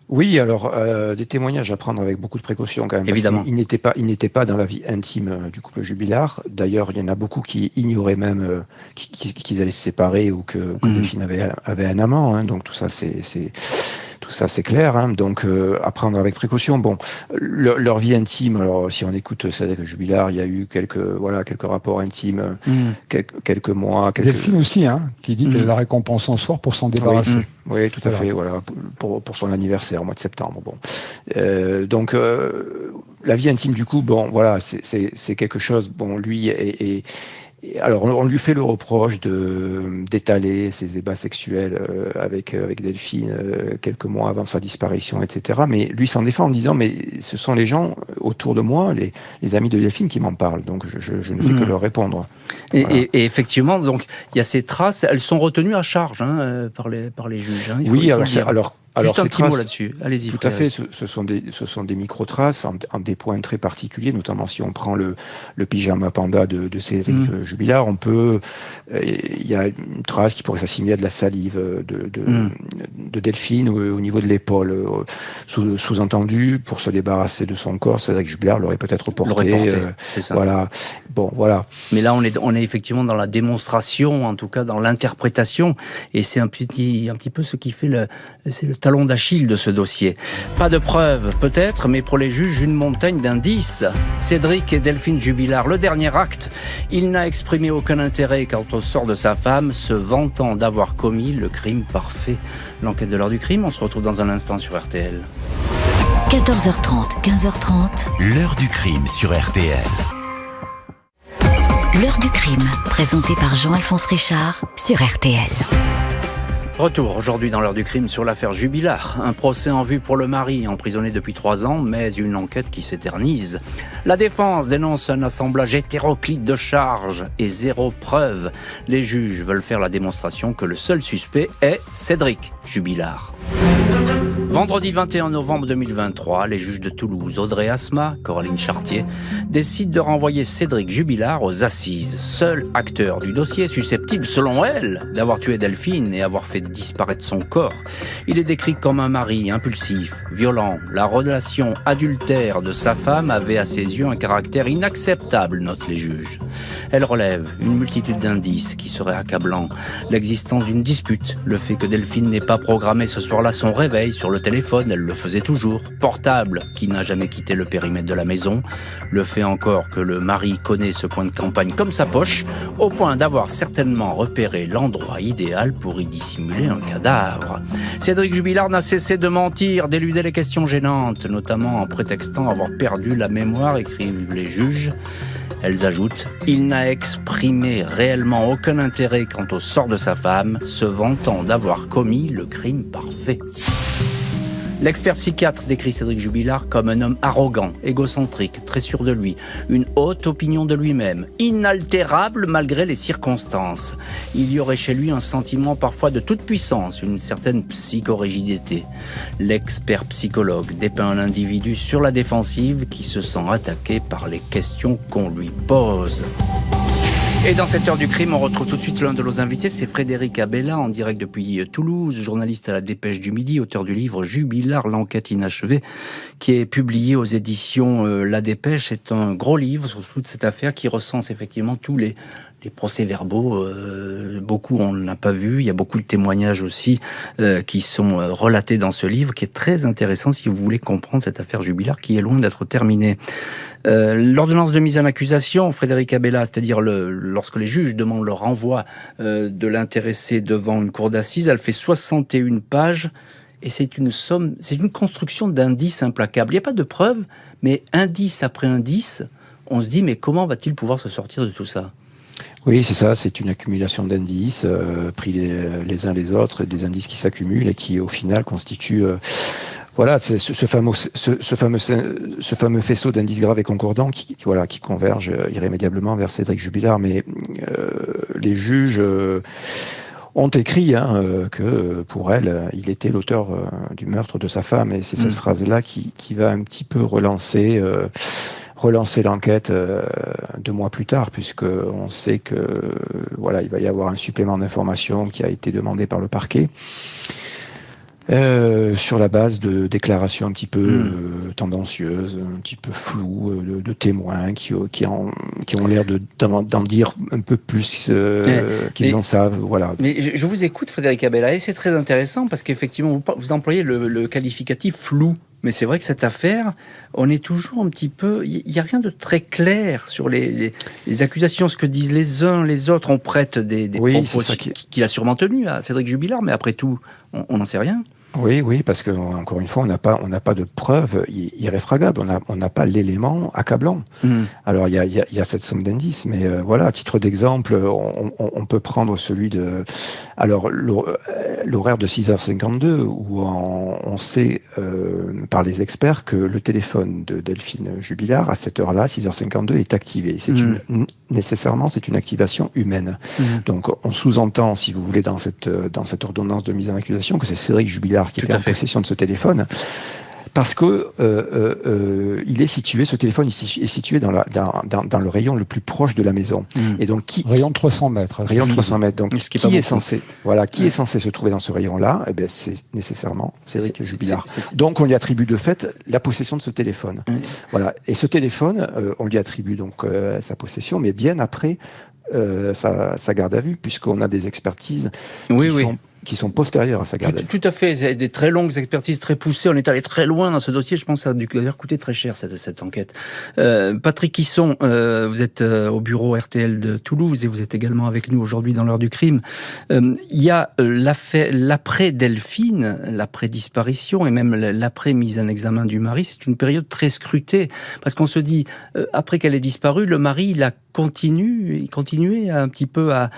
Speaker 4: Oui, alors des témoignages à prendre avec beaucoup de précautions quand même.
Speaker 3: Évidemment.
Speaker 4: Il n'était pas dans la vie intime du couple Jubilard. D'ailleurs, il y en a beaucoup qui ignoraient même qu'ils allaient se séparer ou que Delphine avait un amant. Donc tout ça, c'est clair. Donc à prendre avec précaution. Bon, leur vie intime. Alors si on écoute Cédric Jubilard, il y a eu quelques rapports intimes, quelques mois.
Speaker 5: Delphine aussi, qui dit qu'elle a la récompense en soir pour s'en débarrasser.
Speaker 4: Oui, tout à fait. Voilà, pour son anniversaire au mois de septembre. Bon, donc la vie intime du coup, bon, voilà, c'est quelque chose. Bon, lui alors, on lui fait le reproche d'étaler ses ébats sexuels avec Delphine quelques mois avant sa disparition, etc. Mais lui s'en défend en disant, mais ce sont les gens autour de moi, les amis de Delphine qui m'en parlent. Donc, je ne fais que leur répondre.
Speaker 3: Voilà. Et effectivement, donc, il y a ces traces, elles sont retenues à charge par les juges.
Speaker 4: Oui, alors
Speaker 3: Alors, juste un petit mot là-dessus. Allez-y.
Speaker 4: Tout à fait. Ce sont des micro-traces en des points très particuliers, notamment si on prend le pyjama panda de Cédric Jubilard, il y a une trace qui pourrait s'assimiler à de la salive de Delphine au niveau de l'épaule. Sous-entendu, pour se débarrasser de son corps, Cédric Jubilard l'aurait peut-être porté.
Speaker 3: C'est ça.
Speaker 4: Voilà. Bon, voilà.
Speaker 3: Mais là, on est effectivement dans la démonstration, en tout cas dans l'interprétation, et c'est un petit peu ce qui fait c'est le talon d'Achille de ce dossier. Pas de preuves, peut-être, mais pour les juges, une montagne d'indices. Cédric et Delphine Jubilard, le dernier acte, il n'a exprimé aucun intérêt quant au sort de sa femme, se vantant d'avoir commis le crime parfait. L'enquête de l'heure du crime, on se retrouve dans un instant sur RTL.
Speaker 1: 14h30, 15h30.
Speaker 6: L'heure du crime sur RTL.
Speaker 1: L'heure du crime, présentée par Jean-Alphonse Richard sur RTL.
Speaker 3: Retour aujourd'hui dans l'heure du crime sur l'affaire Jubilard. Un procès en vue pour le mari, emprisonné depuis 3 ans, mais une enquête qui s'éternise. La défense dénonce un assemblage hétéroclite de charges et 0 preuve. Les juges veulent faire la démonstration que le seul suspect est Cédric Jubilard. Vendredi 21 novembre 2023, les juges de Toulouse, Audrey Asma, Coraline Chartier, décident de renvoyer Cédric Jubilard aux assises. Seul acteur du dossier susceptible, selon elle, d'avoir tué Delphine et avoir fait disparaître son corps. Il est décrit comme un mari impulsif, violent. La relation adultère de sa femme avait à ses yeux un caractère inacceptable, notent les juges. Elle relève une multitude d'indices qui seraient accablants. L'existence d'une dispute, le fait que Delphine n'ait pas programmé ce soir-là son réveil sur le téléphone, elle le faisait toujours, portable, qui n'a jamais quitté le périmètre de la maison, le fait encore que le mari connaît ce coin de campagne comme sa poche, au point d'avoir certainement repéré l'endroit idéal pour y dissimuler un cadavre. Cédric Jubilard n'a cessé de mentir, d'éluder les questions gênantes, notamment en prétextant avoir perdu la mémoire, écrivent les juges. Elles ajoutent « Il n'a exprimé réellement aucun intérêt quant au sort de sa femme, se vantant d'avoir commis le crime parfait. » L'expert psychiatre décrit Cédric Jubilard comme un homme arrogant, égocentrique, très sûr de lui, une haute opinion de lui-même, inaltérable malgré les circonstances. Il y aurait chez lui un sentiment parfois de toute puissance, une certaine psychorigidité. L'expert psychologue dépeint un individu sur la défensive qui se sent attaqué par les questions qu'on lui pose. Et dans cette heure du crime, on retrouve tout de suite l'un de nos invités, c'est Frédéric Abella, en direct depuis Toulouse, journaliste à la Dépêche du Midi, auteur du livre Jubilard, l'enquête inachevée, qui est publié aux éditions La Dépêche. C'est un gros livre sur toute cette affaire qui recense effectivement tous les procès-verbaux, beaucoup on n'a pas vu, il y a beaucoup de témoignages aussi qui sont relatés dans ce livre, qui est très intéressant si vous voulez comprendre cette affaire Jubilard qui est loin d'être terminée. L'ordonnance de mise en accusation, Frédéric Abella, c'est-à-dire lorsque les juges demandent le renvoi de l'intéressé devant une cour d'assises, elle fait 61 pages et c'est une construction d'indices implacables. Il n'y a pas de preuves, mais indice après indice, on se dit mais comment va-t-il pouvoir se sortir de tout ça ?
Speaker 4: Oui, c'est ça, c'est une accumulation d'indices pris les uns les autres, des indices qui s'accumulent et qui au final constituent voilà, c'est ce fameux faisceau d'indices graves et concordants qui converge irrémédiablement vers Cédric Jubilard. Mais les juges ont écrit que pour elle, il était l'auteur du meurtre de sa femme, et c'est cette phrase-là qui va un petit peu relancer l'enquête 2 mois plus tard, puisque on sait que il va y avoir un supplément d'information qui a été demandé par le parquet sur la base de déclarations un petit peu tendancieuses, un petit peu floues, de témoins qui ont l'air d'en dire un peu plus qu'ils en savent. Voilà.
Speaker 3: Mais je vous écoute, Frédéric Abella, et c'est très intéressant parce qu'effectivement vous employez le qualificatif flou. Mais c'est vrai que cette affaire, on est toujours un petit peu... Il n'y a rien de très clair sur les accusations, ce que disent les uns, les autres. On prête des propos qu'il a sûrement tenus à Cédric Jubilard, mais après tout, on n'en sait rien.
Speaker 4: Oui, parce que encore une fois, on n'a pas de preuves irréfragables. On n'a pas l'élément accablant. Alors il y a cette somme d'indices, mais à titre d'exemple, on peut prendre celui de l'horaire de 6h52 où on sait par les experts que le téléphone de Delphine Jubilard à cette heure-là, 6h52, est activé. Nécessairement, c'est une activation humaine. Donc on sous-entend, si vous voulez, dans cette ordonnance de mise en accusation, que c'est Cédric Jubilard Jubilard qui était en possession de ce téléphone. Parce que il est situé, ce téléphone est situé dans le rayon le plus proche de la maison. Et donc
Speaker 5: rayon de 300 mètres.
Speaker 4: Rayon de 300 mètres. Donc qui est censé se trouver dans ce rayon-là? Eh bien, c'est nécessairement Cédric Jubilard. Donc on lui attribue de fait la possession de ce téléphone. Voilà. Et ce téléphone, on lui attribue donc sa possession, mais bien après sa garde à vue, puisqu'on a des expertises qui sont postérieures à sa garde à vue.
Speaker 3: Tout à fait, c'est des très longues expertises, très poussées. On est allé très loin dans ce dossier. Je pense que ça a dû d'ailleurs coûter très cher, cette enquête. Patrick Hisson, vous êtes au bureau RTL de Toulouse et vous êtes également avec nous aujourd'hui dans l'heure du crime. Il y a l'après-Delphine, l'après-disparition et même l'après-mise en examen du mari. C'est une période très scrutée parce qu'on se dit, après qu'elle ait disparu, le mari, il continuait un petit peu à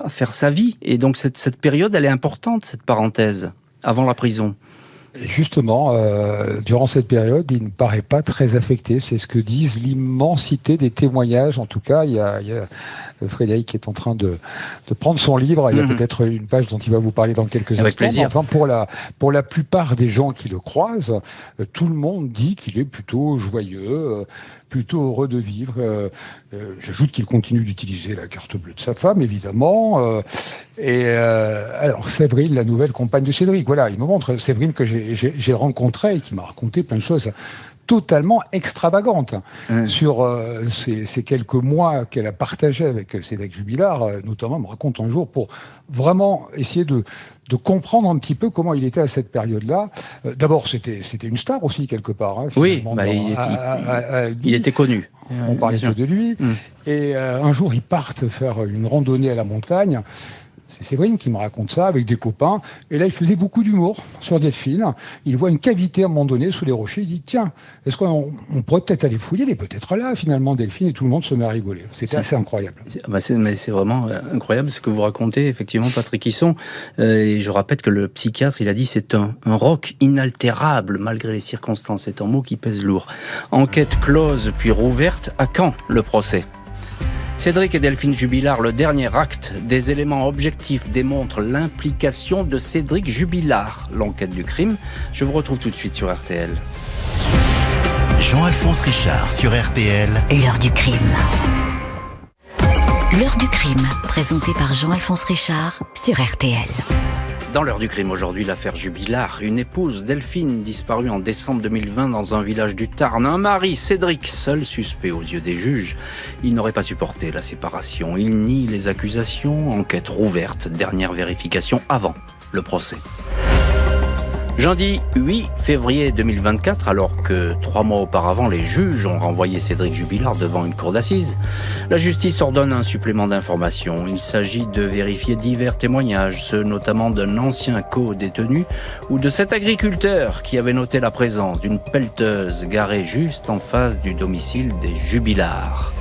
Speaker 3: faire sa vie. Et donc cette période, elle est importante, cette parenthèse, avant la prison.
Speaker 5: Et justement, durant cette période, il ne paraît pas très affecté. C'est ce que disent l'immensité des témoignages. En tout cas, il y a Frédéric qui est en train de prendre son livre. Il y a peut-être une page dont il va vous parler dans quelques instants.
Speaker 3: Avec plaisir.
Speaker 5: Enfin, pour la plupart des gens qui le croisent, tout le monde dit qu'il est plutôt joyeux, plutôt heureux de vivre. J'ajoute qu'il continue d'utiliser la carte bleue de sa femme, évidemment. Alors, Séverine, la nouvelle compagne de Cédric, voilà, il me montre Séverine que j'ai rencontrée et qui m'a raconté plein de choses totalement extravagantes sur ces quelques mois qu'elle a partagé avec Cédric Jubilard. Notamment, elle me raconte un jour pour vraiment essayer de comprendre un petit peu comment il était à cette période-là. D'abord, c'était une star aussi, quelque part. Hein,
Speaker 3: oui, il était connu.
Speaker 5: On parlait de lui. Et un jour, ils partent faire une randonnée à la montagne. C'est Séverine qui me raconte ça avec des copains. Et là, il faisait beaucoup d'humour sur Delphine. Il voit une cavité à un moment donné sous les rochers. Il dit, tiens, est-ce qu'on pourrait peut-être aller fouiller? Elle est peut-être là, finalement, Delphine. Et tout le monde se met à rigoler. C'était assez incroyable.
Speaker 3: C'est vraiment incroyable ce que vous racontez, effectivement, Patrick Hisson. Et je rappelle que le psychiatre, il a dit, c'est un roc inaltérable, malgré les circonstances. C'est un mot qui pèse lourd. Enquête close, puis rouverte. À quand le procès? Cédric et Delphine Jubilard, le dernier acte. Des éléments objectifs démontrent l'implication de Cédric Jubilard. L'enquête du crime. Je vous retrouve tout de suite sur RTL.
Speaker 6: Jean-Alphonse Richard sur RTL.
Speaker 1: L'heure du crime. L'heure du crime, présentée par Jean-Alphonse Richard sur RTL.
Speaker 3: Dans l'heure du crime aujourd'hui, l'affaire Jubilard. Une épouse, Delphine, disparue en décembre 2020 dans un village du Tarn. Un mari, Cédric, seul suspect aux yeux des juges. Il n'aurait pas supporté la séparation. Il nie les accusations. Enquête rouverte. Dernière vérification avant le procès. Jeudi 8 février 2024, alors que 3 mois auparavant, les juges ont renvoyé Cédric Jubilard devant une cour d'assises, la justice ordonne un supplément d'informations. Il s'agit de vérifier divers témoignages, ceux notamment d'un ancien co-détenu ou de cet agriculteur qui avait noté la présence d'une pelleteuse garée juste en face du domicile des Jubilard.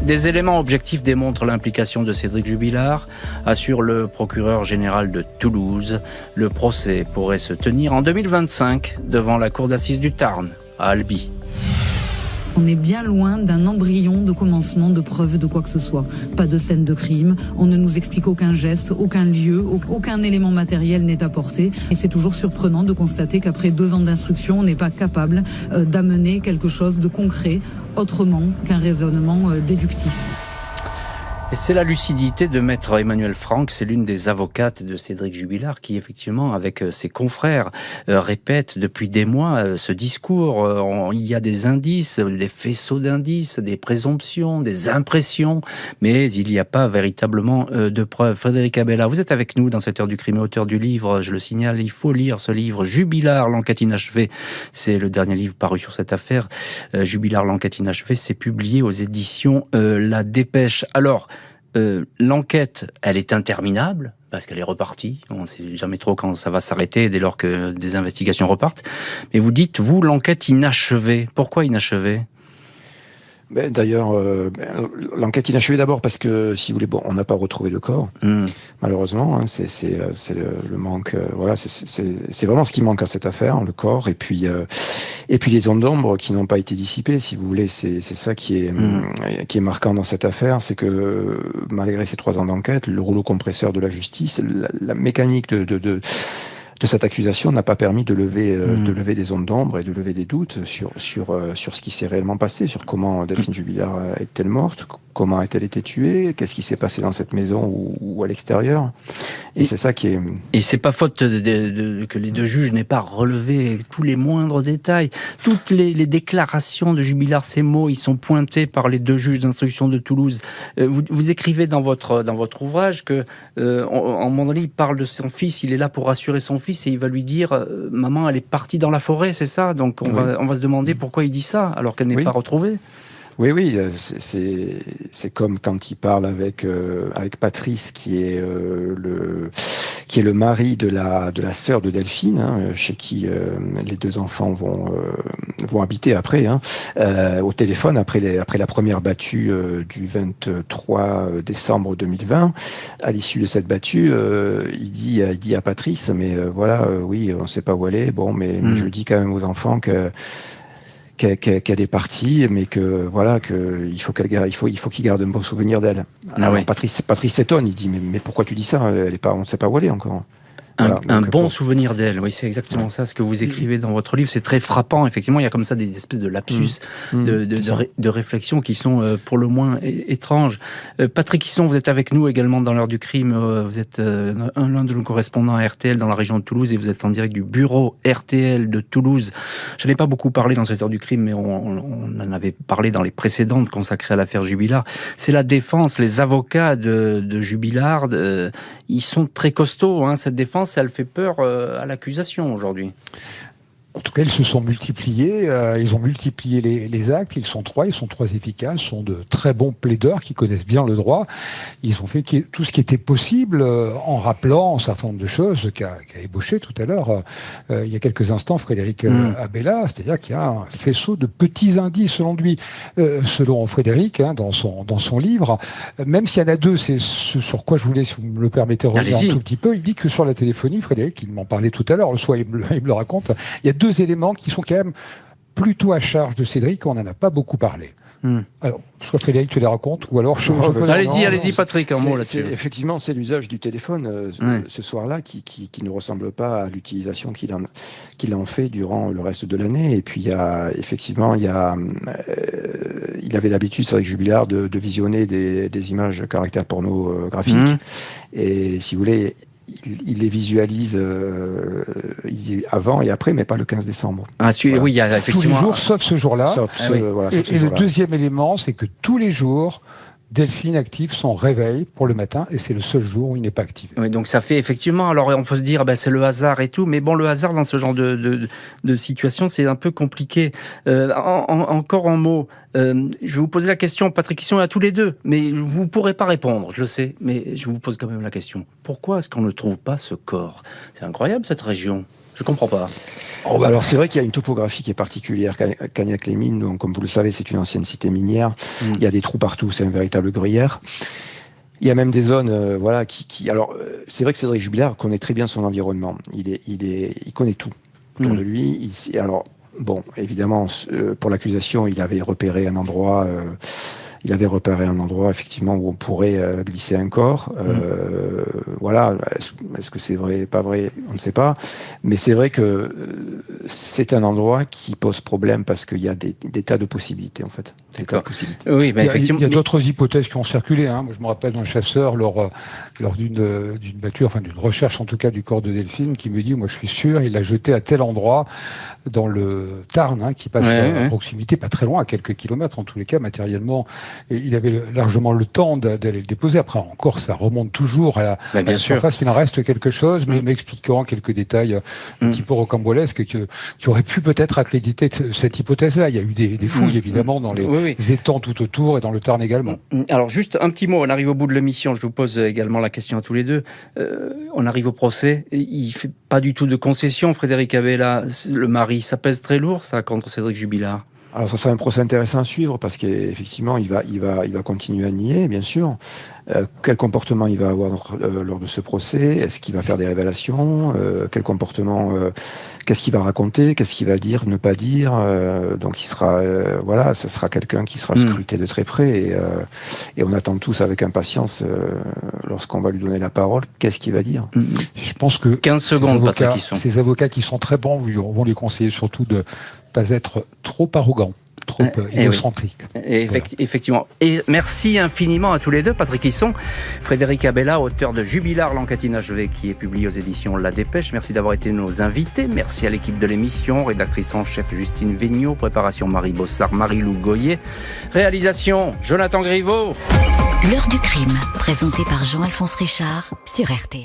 Speaker 3: Des éléments objectifs démontrent l'implication de Cédric Jubilard, assure le procureur général de Toulouse. Le procès pourrait se tenir en 2025 devant la cour d'assises du Tarn, à Albi.
Speaker 9: On est bien loin d'un embryon de commencement de preuve de quoi que ce soit. Pas de scène de crime, on ne nous explique aucun geste, aucun lieu, aucun élément matériel n'est apporté. Et c'est toujours surprenant de constater qu'après 2 ans d'instruction, on n'est pas capable d'amener quelque chose de concret autrement qu'un raisonnement déductif.
Speaker 3: Et c'est la lucidité de maître Emmanuel Franck, c'est l'une des avocates de Cédric Jubilard qui, effectivement, avec ses confrères, répète depuis des mois ce discours. Il y a des indices, des faisceaux d'indices, des présomptions, des impressions, mais il n'y a pas véritablement de preuves. Frédéric Abella, vous êtes avec nous dans cette heure du crime, auteur du livre, je le signale, il faut lire ce livre, Jubilard, l'enquête inachevée. C'est le dernier livre paru sur cette affaire. Jubilard, l'enquête inachevée, c'est publié aux éditions La Dépêche. Alors, l'enquête, elle est interminable parce qu'elle est repartie. On ne sait jamais trop quand ça va s'arrêter dès lors que des investigations repartent. Mais vous dites, vous, l'enquête inachevée. Pourquoi inachevée ?
Speaker 4: D'ailleurs, l'enquête inachevée d'abord parce que, si vous voulez, on n'a pas retrouvé le corps, malheureusement. Hein, c'est le manque. Voilà, c'est vraiment ce qui manque à cette affaire, le corps, et puis les ondes d'ombre qui n'ont pas été dissipées. Si vous voulez, c'est ça qui est marquant dans cette affaire, c'est que malgré ces 3 ans d'enquête, le rouleau compresseur de la justice, la mécanique cette accusation n'a pas permis de lever des ondes d'ombre et de lever des doutes sur ce qui s'est réellement passé, sur comment Delphine Jubilard est-elle morte, comment a-t-elle été tuée, qu'est-ce qui s'est passé dans cette maison ou à l'extérieur. Et c'est ça qui est...
Speaker 3: Et c'est pas faute que les deux juges n'aient pas relevé tous les moindres détails. Toutes les déclarations de Jubilard, ces mots, ils sont pointés par les deux juges d'instruction de Toulouse. Vous écrivez dans votre ouvrage que en un moment donné, il parle de son fils, il est là pour rassurer son fils et il va lui dire maman, elle est partie dans la forêt, c'est ça. Donc on va se demander pourquoi il dit ça alors qu'elle n'est pas retrouvée.
Speaker 4: Oui, c'est comme quand il parle avec Patrice, qui est le mari de la sœur de Delphine, chez qui les deux enfants vont habiter après, au téléphone après la première battue du 23 décembre 2020. À l'issue de cette battue, il dit à Patrice, mais oui, on ne sait pas où elle est. Bon, mais je dis quand même aux enfants qu'elle est partie, mais que il faut qu'il garde un bon souvenir d'elle. Alors, Patrice s'étonne, il dit mais pourquoi tu dis ça, on ne sait pas où elle est encore.
Speaker 3: Un bon souvenir d'elle, oui, c'est exactement ça ce que vous écrivez dans votre livre, c'est très frappant, effectivement, il y a comme ça des espèces de lapsus, de réflexions qui sont pour le moins étranges. Patrick Hisson, vous êtes avec nous également dans l'heure du crime, vous êtes l'un de nos correspondants à RTL dans la région de Toulouse et vous êtes en direct du bureau RTL de Toulouse. Je n'ai pas beaucoup parlé dans cette heure du crime, mais on en avait parlé dans les précédentes consacrées à l'affaire Jubilard. C'est la défense, les avocats de Jubilard, ils sont très costauds, cette défense. Elle fait peur à l'accusation aujourd'hui.
Speaker 5: En tout cas, ils se sont multipliés, ils ont multiplié les actes, ils sont trois efficaces, sont de très bons plaideurs qui connaissent bien le droit. Ils ont fait tout ce qui était possible en rappelant un certain nombre de choses qu'a ébauché tout à l'heure, il y a quelques instants, Frédéric Abella, c'est-à-dire qu'il y a un faisceau de petits indices selon lui. Selon Frédéric, dans son livre, même s'il y en a deux, c'est ce sur quoi je voulais, si vous me le permettez, revenir un tout petit peu, il dit que sur la téléphonie, Frédéric, il m'en parlait tout à l'heure, soit il me le raconte, il y a deux éléments qui sont quand même plutôt à charge de Cédric, on n'en a pas beaucoup parlé. Alors, soit Frédéric te les raconte, ou alors
Speaker 3: allez-y Patrick, un mot là-dessus.
Speaker 4: Effectivement, c'est l'usage du téléphone ce soir-là qui ne ressemble pas à l'utilisation qu'il en fait durant le reste de l'année. Et puis, il avait l'habitude, c'est avec Jubilard, de visionner des images à caractère pornographique. Et si vous voulez, il les visualise avant et après, mais pas le 15 décembre.
Speaker 3: Oui, il y a effectivement...
Speaker 5: Tous les jours, sauf ce jour-là. Et le deuxième élément, c'est que tous les jours, Delphine active son réveil pour le matin et c'est le seul jour où il n'est pas activé.
Speaker 3: Oui, donc ça fait effectivement, alors on peut se dire c'est le hasard et tout, mais bon, le hasard dans ce genre de situation, c'est un peu compliqué. Encore un mot, je vais vous poser la question, Patrick Hisson, à tous les deux, mais vous ne pourrez pas répondre, je le sais, mais je vous pose quand même la question. Pourquoi est-ce qu'on ne trouve pas ce corps ? C'est incroyable cette région. Je comprends pas.
Speaker 4: Alors c'est vrai qu'il y a une topographie qui est particulière. Cagnac-les-Mines, donc, comme vous le savez, c'est une ancienne cité minière. Il y a des trous partout, c'est un véritable gruyère. Il y a même des zones, Alors c'est vrai que Cédric Jubilard connaît très bien son environnement. Il connaît tout autour de lui. Bon, évidemment, pour l'accusation, il avait repéré un endroit. Effectivement où on pourrait glisser un corps. Est-ce que c'est vrai, pas vrai, on ne sait pas. Mais c'est vrai que c'est un endroit qui pose problème parce qu'il y a des tas de possibilités en fait.
Speaker 3: Oui,
Speaker 5: effectivement. Il y a d'autres hypothèses qui ont circulé. Moi, je me rappelle d'un chasseur lors d'une battue, enfin d'une recherche en tout cas du corps de Delphine, qui me dit, moi je suis sûr, il l'a jeté à tel endroit dans le Tarn, qui passe à proximité, pas très loin, à quelques kilomètres en tous les cas, matériellement. Et il avait largement le temps d'aller le déposer. Après, encore, ça remonte toujours à la surface. Il en reste quelque chose, mais m'expliquant quelques détails un petit peu rocambolesques qui auraient pu peut-être accréditer cette hypothèse-là. Il y a eu des fouilles, évidemment, dans les étangs tout autour et dans le Tarn également.
Speaker 3: Alors, juste un petit mot. On arrive au bout de l'émission. Je vous pose également la question à tous les deux. On arrive au procès. Il fait pas du tout de concession, Frédéric Abella, le mari. Ça pèse très lourd, ça, contre Cédric Jubilard.
Speaker 4: Alors ça sera un procès intéressant à suivre parce qu'effectivement il va continuer à nier, bien sûr. Quel comportement il va avoir lors de ce procès? Est-ce qu'il va faire des révélations? Quel comportement, qu'est-ce qu'il va raconter? Qu'est-ce qu'il va dire, ne pas dire? Donc il sera, ça sera quelqu'un qui sera scruté de très près et on attend tous avec impatience lorsqu'on va lui donner la parole. Qu'est-ce qu'il va dire?
Speaker 5: Je pense que
Speaker 3: 15 secondes,
Speaker 5: ces avocats qui sont très bons vont lui conseiller surtout de pas être trop arrogant. Trop égocentrique.
Speaker 3: Effectivement. Et merci infiniment à tous les deux, Patrick Hisson, Frédéric Abella, auteur de Jubilard, l'enquête inachevée qui est publié aux éditions La Dépêche. Merci d'avoir été nos invités. Merci à l'équipe de l'émission, rédactrice en chef Justine Vigneault, préparation Marie Bossard, Marie-Lou Goyer, réalisation Jonathan Griveaux.
Speaker 1: L'heure du crime, présenté par Jean-Alphonse Richard sur RTL.